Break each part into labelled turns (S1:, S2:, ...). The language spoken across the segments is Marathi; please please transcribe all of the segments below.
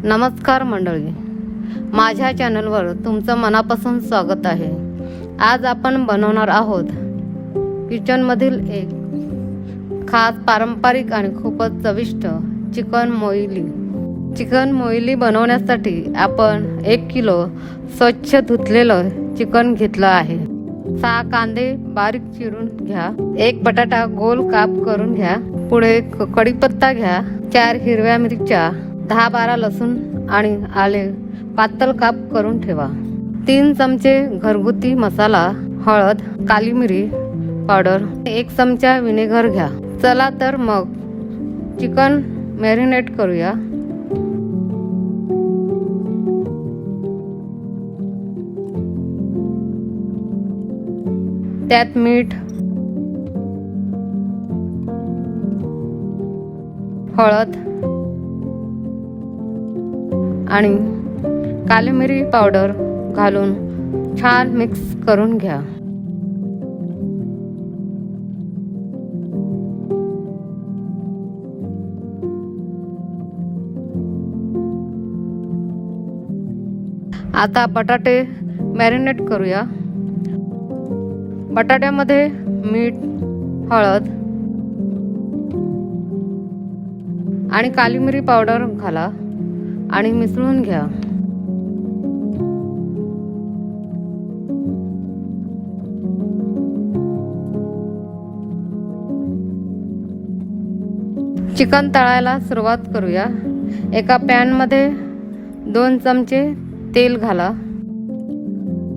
S1: नमस्कार मंडळी, माझ्या चॅनलवर तुमचं मनापासून स्वागत आहे। आज आपण बनवणार आहोत किचनमधील एक खास पारंपरिक आणि खूपच चविष्ट चिकन मोइली। चिकन मोइली बनवण्यासाठी आपण 1 किलो स्वच्छ धुतलेलं चिकन घेतलं आहे। 6 कांदे बारीक चिरून घ्या, 1 बटाटा गोल काप करून घ्या, पुढे कढीपत्ता घ्या, 4 हिरव्या मिरच्या, 10-12 लसूण आणि आले पातळ काप करून ठेवा। 3 चमचे घरगुती मसाला, हळद, काली मिरी पावडर, 1 चमचा विनेगर घ्या। चला तर मग चिकन मॅरिनेट करूया। त्यात मीठ, हळद आणि काली मिरी पावडर घालून छान मिक्स करून घ्या। आता बटाटे मॅरिनेट करूया। बटाट्यामध्ये मीठ, हळद आणि काली मिरी पावडर घाला आणि मिसळून घ्या। चिकन तळायला सुरुवात करूया। एका पॅन मध्ये 2 चमचे तेल घाला।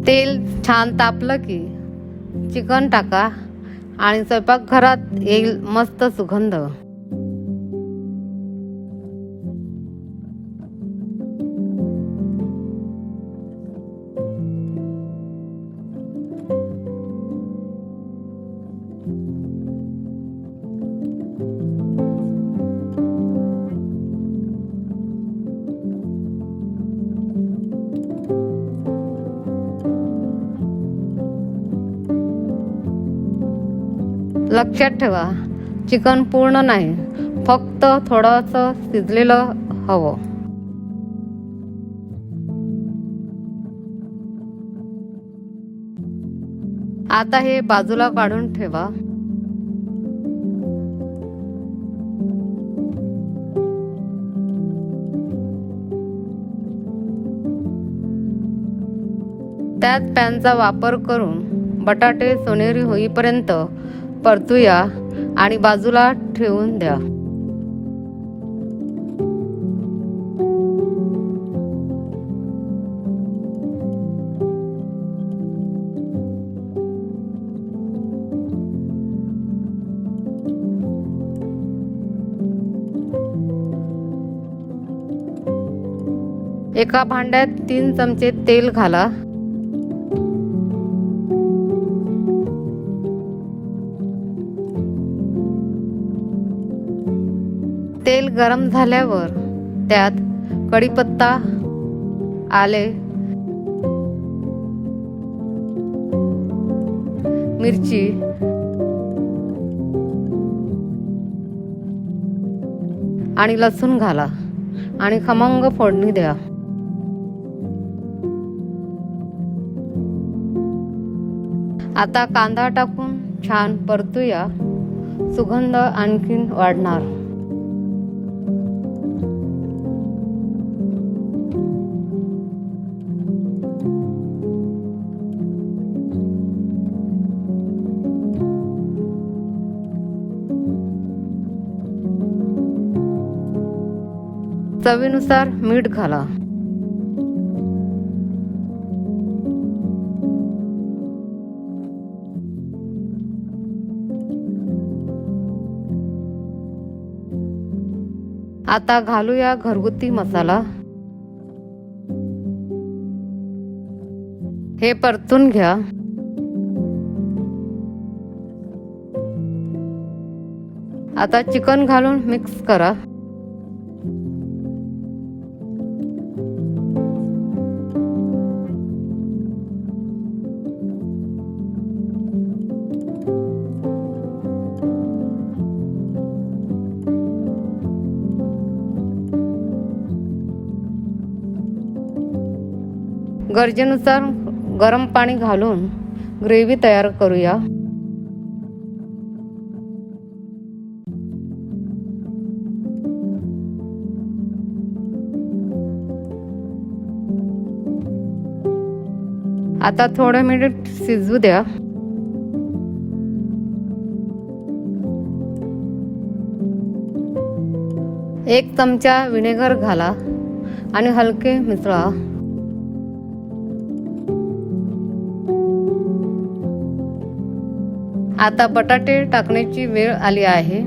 S1: तेल छान तापलं की चिकन टाका आणि स्वयंपाकघरात येईल मस्त सुगंध। लक्षात ठेवा, चिकन पूर्ण नाही, फक्त थोडंसं शिजलेलं हवं। आता हे बाजूला काढून ठेवा। त्याच पॅनचा वापर करून बटाटे सोनेरी होईपर्यंत परतूया आणि बाजूला ठेवून द्या। एका भांड्यात 3 चमचे तेल घाला। तेल गरम झाल्यावर त्यात कढीपत्ता, आले, मिरची आणि लसूण घाला आणि खमंग फोडणी द्या। आता कांदा टाकून छान परतूया, सुगंध आणखीन वाढणार। चवीनुसार मीठ घाला। आता घालूया घरगुती मसाला। हे परतून घ्या। आता चिकन घालून मिक्स करा। गरजेनुसार गरम पाणी घालून ग्रेव्ही तयार करूया. आता थोडं मिनिट शिजू द्या. एक चमचा विनेगर घाला आणि हलके मिसळा. आता बटाटे टाकण्याची वेळ आली आहे.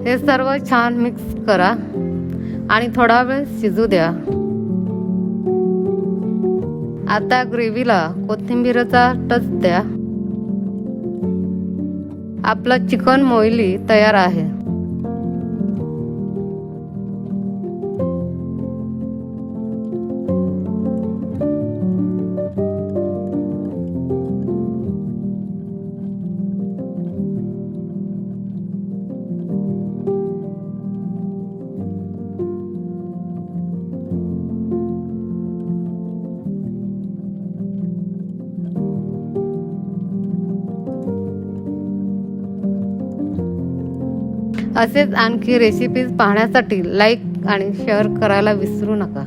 S1: हे सर्व छान मिक्स करा आणि थोडा वेळ शिजू द्या. आता ग्रेव्हीला कोथिंबीरचा टच द्या. आपलं चिकन मोहिली तयार आहे. असेच आणखी रेसिपीज पाहण्यासाठी लाईक आणि शेअर करायला विसरू नका.